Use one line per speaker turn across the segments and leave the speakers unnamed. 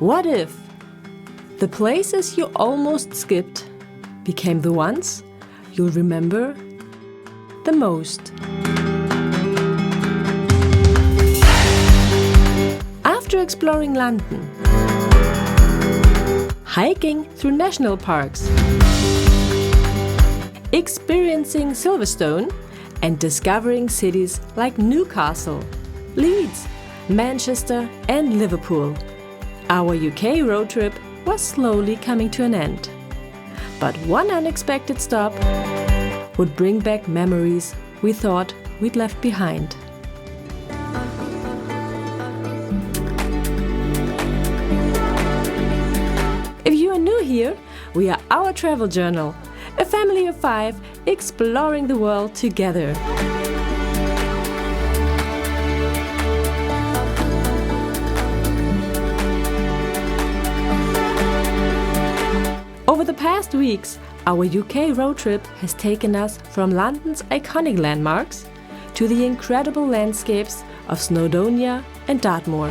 What if the places you almost skipped became the ones you'll remember the most? After exploring London, hiking through national parks, experiencing Silverstone, and discovering cities like Newcastle, Leeds, Manchester and Liverpool, our UK road trip was slowly coming to an end. But one unexpected stop would bring back memories we thought we'd left behind. If you are new here, we are Our Travel Journal, a family of 5 exploring the world together. Over the past weeks, our UK road trip has taken us from London's iconic landmarks to the incredible landscapes of Snowdonia and Dartmoor,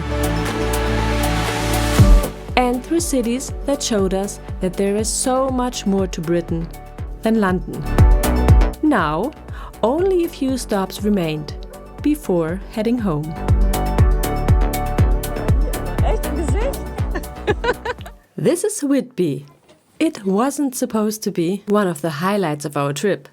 and through cities that showed us that there is so much more to Britain than London. Now, only a few stops remained before heading home. This is Whitby. It wasn't supposed to be one of the highlights of our trip.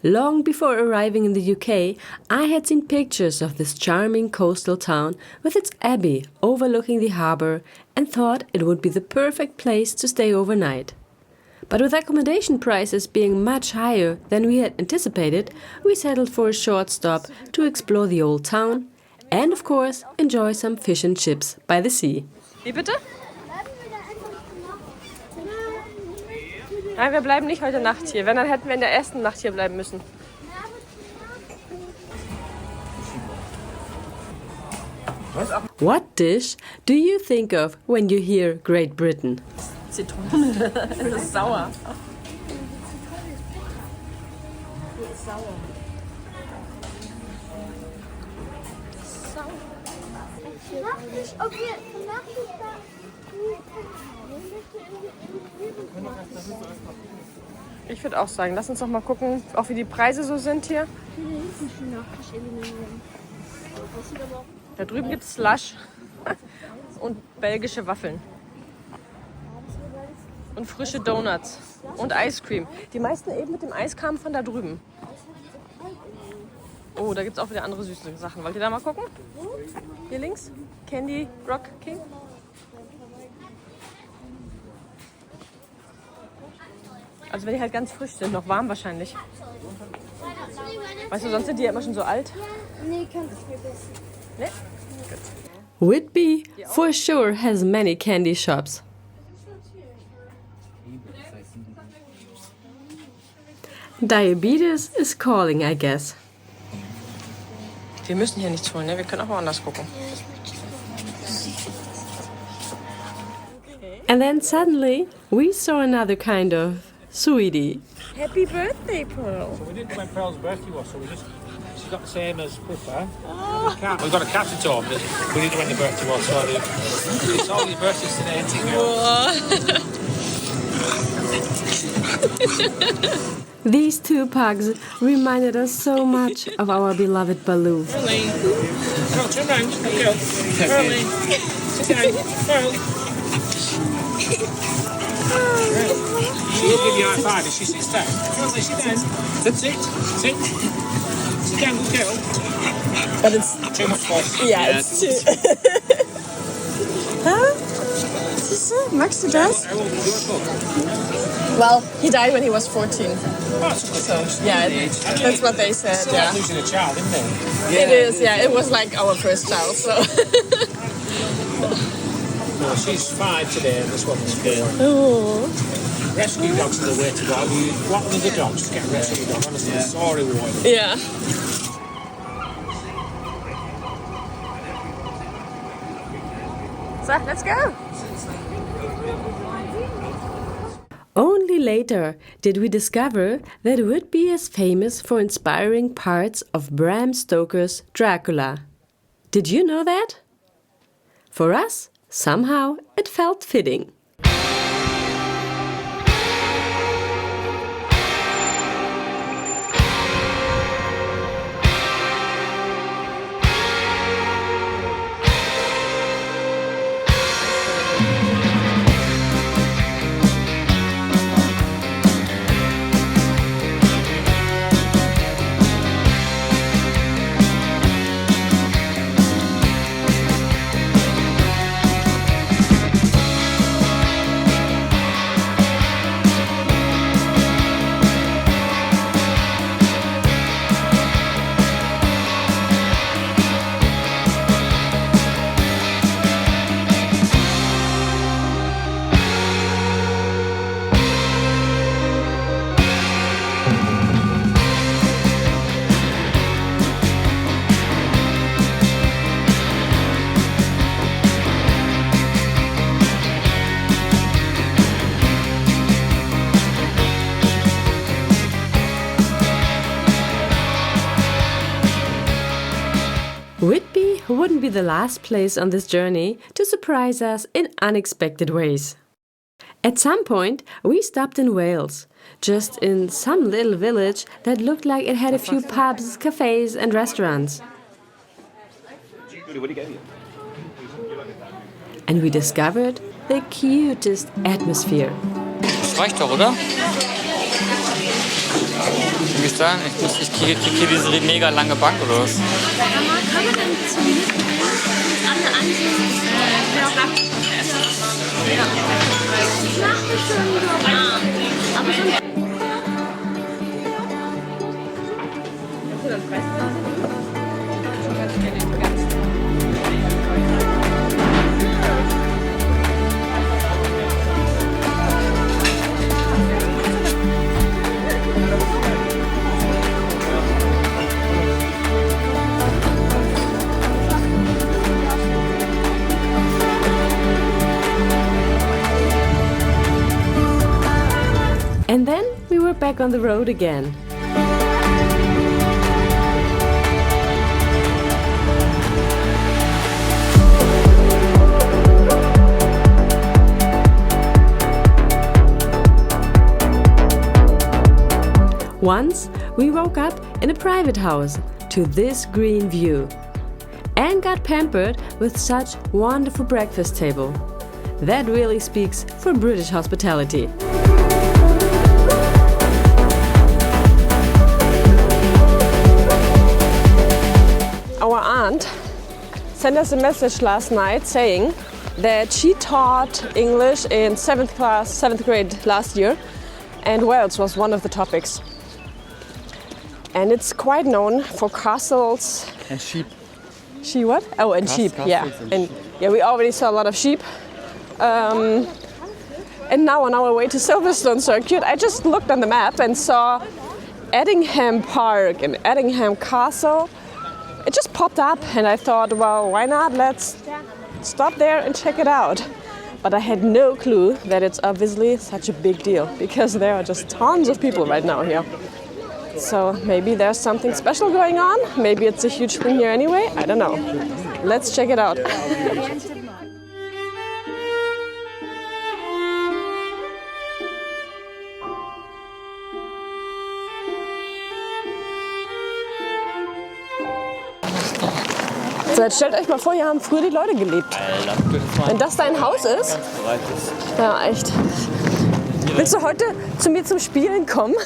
Long before arriving in the UK, I had seen pictures of this charming coastal town with its abbey overlooking the harbour and thought it would be the perfect place to stay overnight. But with accommodation prices being much higher than we had anticipated, we settled for a short stop to explore the old town and, of course, enjoy some fish and chips by the sea.
Wie bitte? Nein, wir bleiben nicht heute Nacht hier. Wenn, dann hätten wir in der ersten Nacht hier bleiben müssen.
What dish do you think of when you hear Great Britain?
Zitrone. Es ist sauer. Ich würde auch sagen, lass uns doch mal gucken, auch wie die Preise so sind hier. Da drüben gibt es Slush und belgische Waffeln. Und frische Donuts und Ice Cream. Die meisten eben mit dem Eis kamen von da drüben. Oh, da gibt es auch wieder andere süße Sachen. Wollt ihr da mal gucken? Hier links? Candy Rock King. Also wenn die halt ganz frisch sind, noch warm wahrscheinlich. Weißt du, sonst sind die ja immer schon so alt.
Nee, kannst du mir besser.
Nee?
Whitby for sure has many candy shops. Diabetes is calling, I guess.
Wir müssen hier nichts holen, ne? Wir können auch woanders gucken.
And then suddenly we saw another kind of sweetie.
Happy birthday, Pearl.
We didn't know when Pearl's birthday was, so she's got the same as Pippa. We've got a cat at home, but we didn't know when the birthday was, so it's all your birthdays today,
These 2 pugs reminded us so much of our beloved Baloo.
Pearlie. Pearl, turn round. Go. Pearlie. Sit down. Pearl. She'll give you a high five if she sits down. Pearlie, sit down. That's it. Sit. Sit down, good girl.
But it's
Too much fuss.
yeah, it's too. Huh? Siehst du? Magst du das?
How old was your pup?
Well, he died when he was 14.
Oh, that's a good age.
Yeah, that's what they said.
Still
Yeah,
like losing a child, isn't it?
it is. Yeah, it was like our first child. So.
No, she's 5 today, and this one's 4.
Oh.
Rescue dogs are the way to go. What other dogs just get a rescue dog? Honestly, it's so rewarding.
Yeah. So, let's go.
Only later did we discover that Whitby is famous for inspiring parts of Bram Stoker's Dracula. Did you know that? For us, Somehow it felt fitting. Whitby wouldn't be the last place on this journey to surprise us in unexpected ways. At some point, we stopped in Wales, just in some little village that looked like it had a few pubs, cafes and restaurants. And we discovered the cutest atmosphere.
Das reicht doch, oder? Wie ist da? Ich krieg hier diese mega lange Bank oder was?
And then we were back on the road again. Once we woke up in a private house to this green view and got pampered with such wonderful breakfast table. That really speaks for British hospitality.
Our aunt sent us a message last night saying that she taught English in 7th grade last year, and Wales was one of the topics. And it's quite known for castles.
And sheep.
She what? Oh, and sheep, yeah. And yeah, we already saw a lot of sheep. And now on our way to Silverstone Circuit, I just looked on the map and saw Attingham Park and Attingham Castle. It just popped up and I thought, well, why not? Let's stop there and check it out. But I had no clue that it's obviously such a big deal because there are just tons of people right now here. So maybe there's something special going on. Maybe it's a huge thing here anyway. I don't know. Let's check it out. So, jetzt stellt euch mal vor, hier haben früher die Leute gelebt.
Alter,
Wenn das dein Haus ist,
bereit ist.
ja echt. Willst du heute zu mir zum Spielen kommen?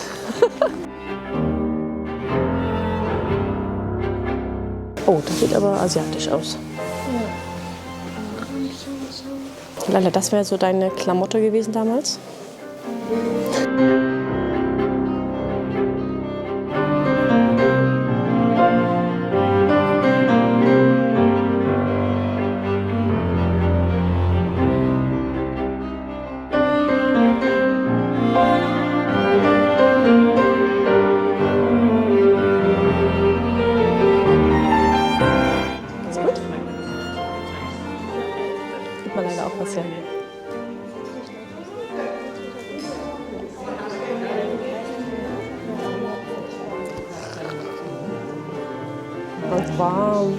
Oh, das sieht aber asiatisch aus. Lala, das wäre so deine Klamotte gewesen damals? Gibt man leider auch was her. Und warm.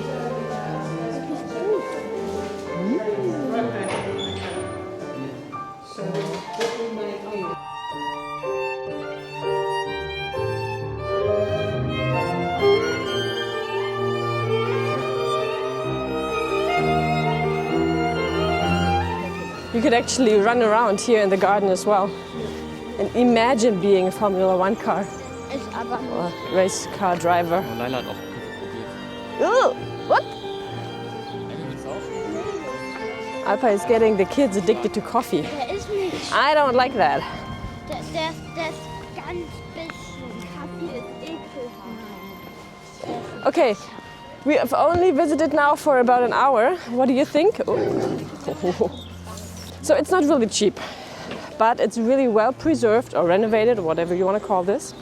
You could actually run around here in the garden as well. And imagine being a Formula One car
Ist aber
or race car driver.
Oh, Laila hat auch probiert.
Ooh, what?
Willst du auch?
Alpa is getting the kids addicted to coffee.
der ist nicht.
I don't like that.
Der ist ganz bisschen. Kaffee ist ekelhaft.
Okay, we have only visited now for about an hour. What do you think? Oh. So it's not really cheap, but it's really well preserved or renovated or whatever you want to call this.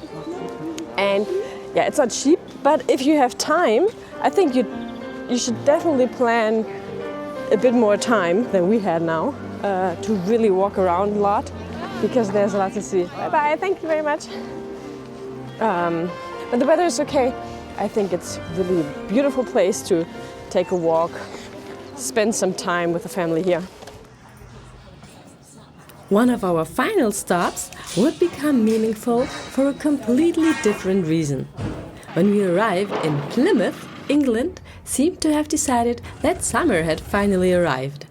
And yeah, it's not cheap, but if you have time, I think you should definitely plan a bit more time than we had now to really walk around a lot because there's a lot to see. Bye bye, thank you very much. But the weather is okay. I think it's really a beautiful place to take a walk, spend some time with the family here.
One of our final stops would become meaningful for a completely different reason. When we arrived in Plymouth, England seemed to have decided that summer had finally arrived.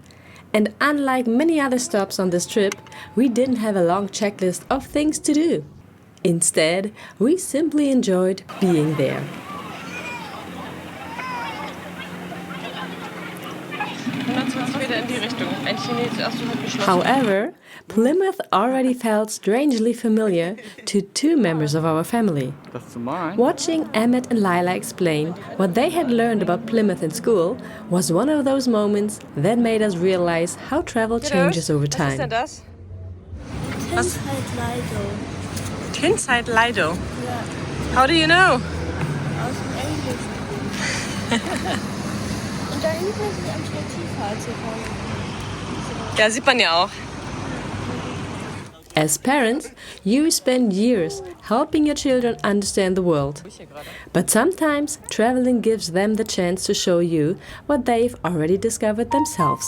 And unlike many other stops on this trip, we didn't have a long checklist of things to do. Instead, we simply enjoyed being there. However, Plymouth already felt strangely familiar to two members of our family.
Das zu malen?
Watching Emmett and Lila explain what they had learned about Plymouth in school was one of those moments that made us realize how travel changes over
Was ist denn
time.
das?
Was? Halt Lido.
Tinside Lido.
Ja,
How do you know?
aus dem Englischen. Und da hinten sind die am Stativfahrzeuge.
Ja, sieht man ja auch.
As parents, you spend years helping your children understand the world. But sometimes traveling gives them the chance to show you what they've already discovered themselves.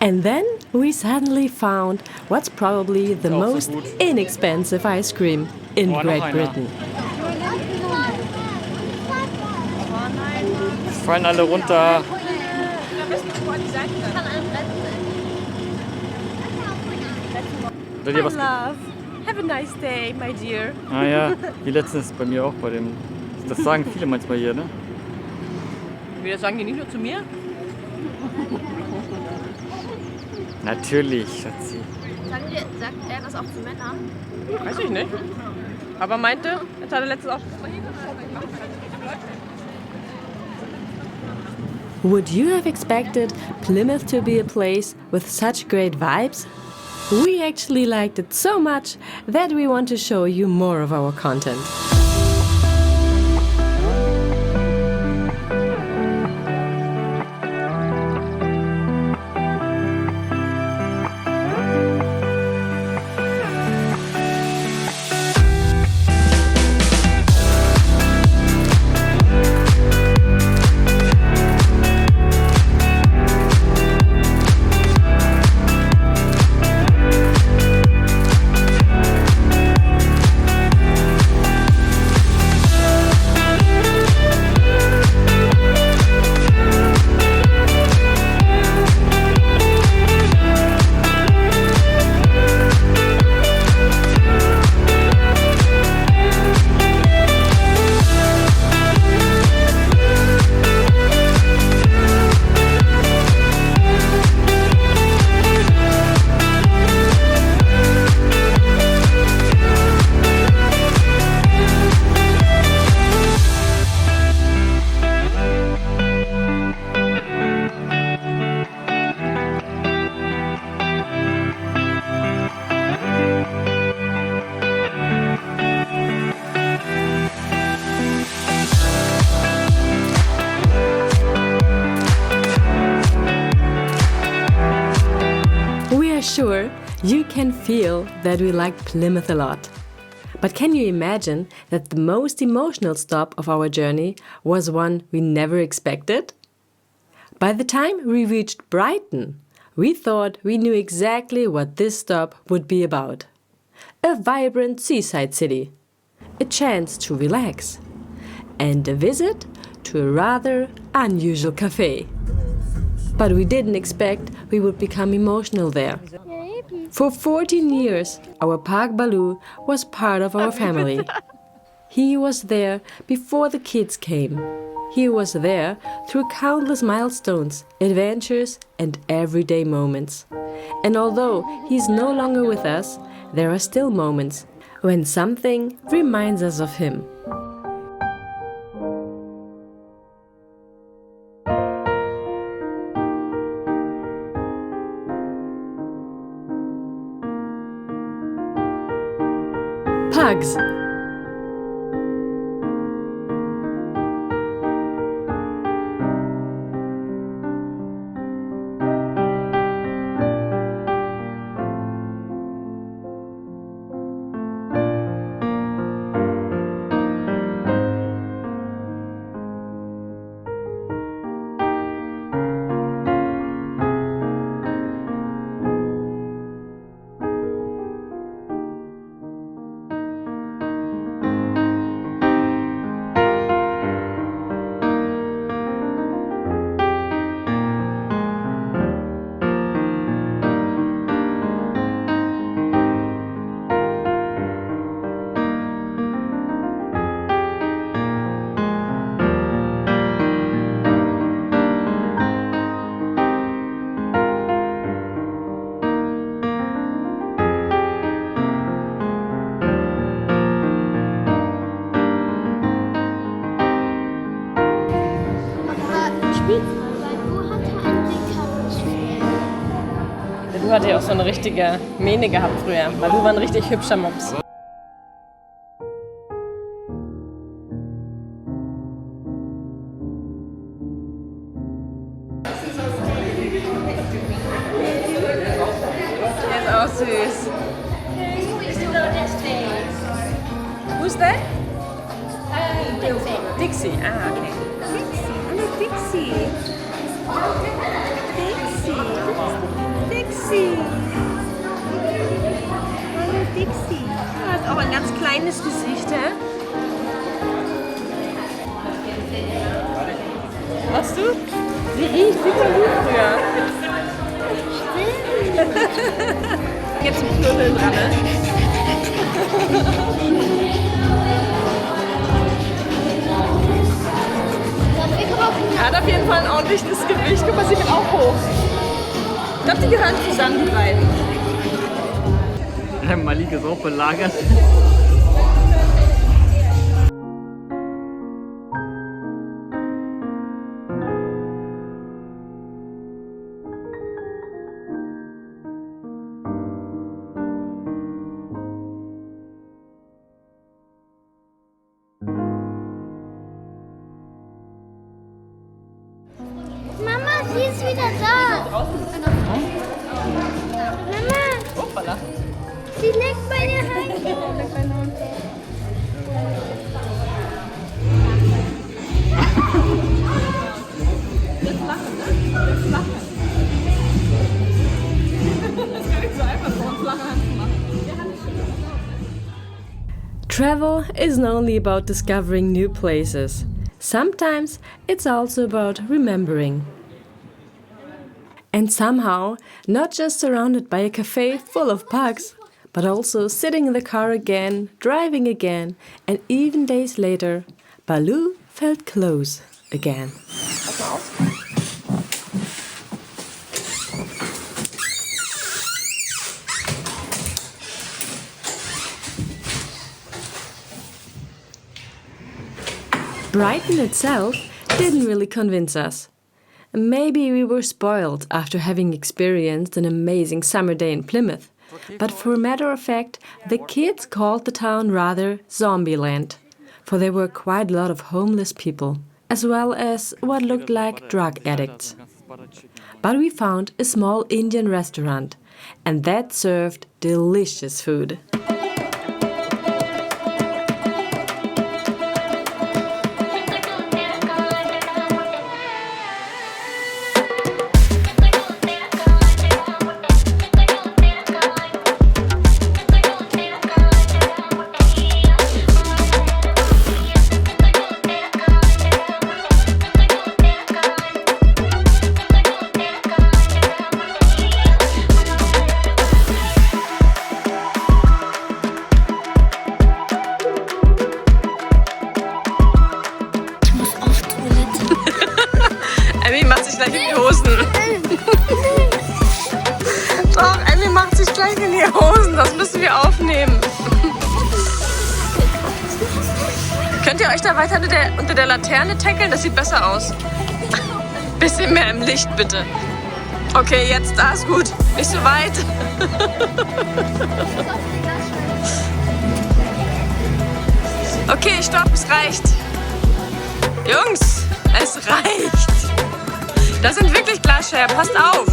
And then we suddenly found what's probably the
Auch so
most
gut.
inexpensive ice cream in
Oh, noch
Great
einer.
Britain.
Es fallen alle runter. Oder dir was?
Love. Have a nice day, my dear.
Ah ja, wie letztens bei mir auch bei dem. Das sagen viele manchmal hier, ne?
Wir sagen die nicht nur zu mir.
Natürlich, Schatzi.
Sagt er das auch zu Männern?
Weiß ich nicht. Aber meinte, jetzt hat er letztens auch.
Would you have expected Plymouth to be a place with such great vibes? We actually liked it so much that we want to show you more of our content. sure, you can feel that we like Plymouth a lot. But can you imagine that the most emotional stop of our journey was one we never expected? By the time we reached Brighton, we thought we knew exactly what this stop would be about. A vibrant seaside city, a chance to relax, and a visit to a rather unusual cafe. But we didn't expect we would become emotional there. For 14 years, our Pug Baloo was part of our family. He was there before the kids came. He was there through countless milestones, adventures, and everyday moments. And although he's no longer with us, there are still moments when something reminds us of him. Pugs.
Du hattest ja auch so eine richtige Mähne gehabt früher, weil du war ein richtig hübscher Mops. Der ist auch süß. Who's that? Dixie. Ah, okay.
Hallo Dixie. Dixie. Hallo Dixie.
Du hast auch ein ganz kleines Gesicht, hä? Machst du? Sie riecht wie Baloo früher. Jetzt zum Knuddeln dran, ne? Er hat auf jeden Fall ein ordentliches Gewicht. Guck mal, sie wird auch hoch. Ich glaube, die gehören zusammen, die beiden.
Malik ist auch belagert.
Mama, sie ist wieder da. Mama,
Hoppala.
sie leckt meine Hand.
Travel isn't only about discovering new places. Sometimes it's also about remembering. And somehow, not just surrounded by a cafe full of pugs, but also sitting in the car again, driving again, and even days later, Baloo felt close again. Brighton itself didn't really convince us. Maybe we were spoiled after having experienced an amazing summer day in Plymouth. But for a matter of fact, the kids called the town rather Zombieland, for there were quite a lot of homeless people, as well as what looked like drug addicts. But we found a small Indian restaurant, and that served delicious food.
Emmy macht sich gleich in die Hosen. Doch, Emmy macht sich gleich in die Hosen. Das müssen wir aufnehmen. Könnt ihr euch da weiter unter der Laterne tackeln? Das sieht besser aus. Bisschen mehr im Licht, bitte. Okay, jetzt, da ist gut. Nicht so weit. Okay, stopp, es reicht. Jungs, es reicht. Das sind wirklich Glasscherben, passt auf.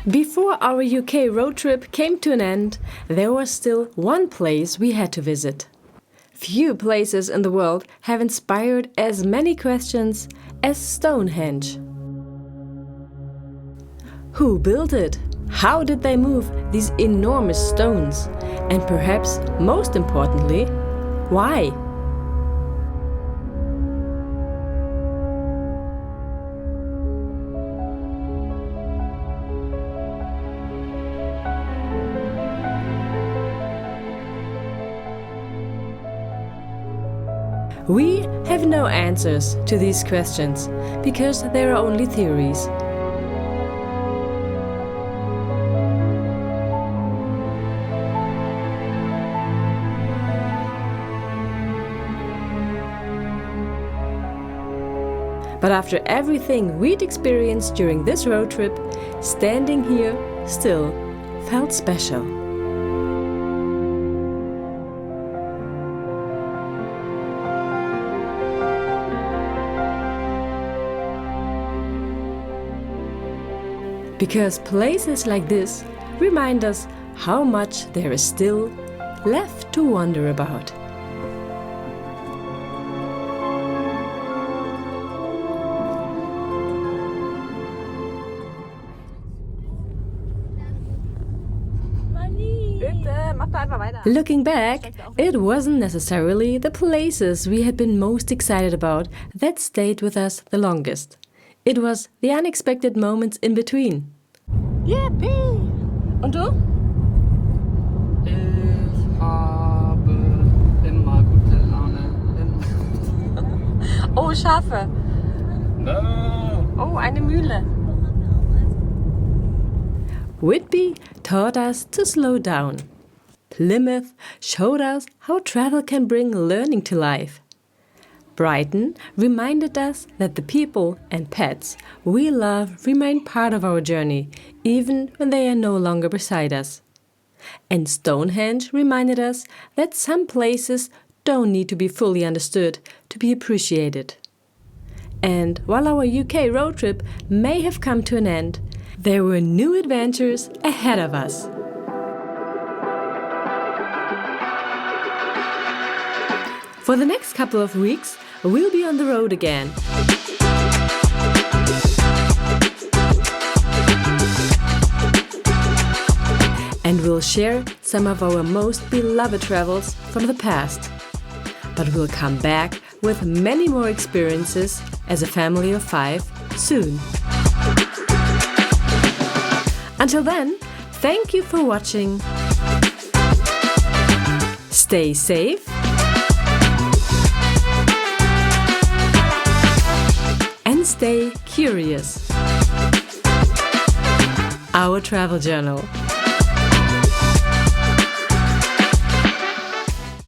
Before our UK road trip came to an end, there was still one place we had to visit. Few places in the world have inspired as many questions as Stonehenge. Who built it? How did they move these enormous stones? And perhaps most importantly, why? We have no answers to these questions because there are only theories. But after everything we'd experienced during this road trip, standing here still felt special. Because places like this remind us how much there is still left to wonder about. Looking back, it wasn't necessarily the places we had been most excited about that stayed with us the longest. It was the unexpected moments in between.
Yippie! Und du?
Ich habe immer gute Laune.
Oh, Schafe.
No.
Oh, eine Mühle.
Whitby taught us to slow down. Plymouth showed us how travel can bring learning to life. Brighton reminded us that the people and pets we love remain part of our journey, even when they are no longer beside us. And Stonehenge reminded us that some places don't need to be fully understood to be appreciated. And while our UK road trip may have come to an end, there were new adventures ahead of us. For the next couple of weeks, we'll be on the road again. And we'll share some of our most beloved travels from the past. But we'll come back with many more experiences as a family of 5 soon. Until then, thank you for watching. Stay safe. And stay curious. Our travel journal.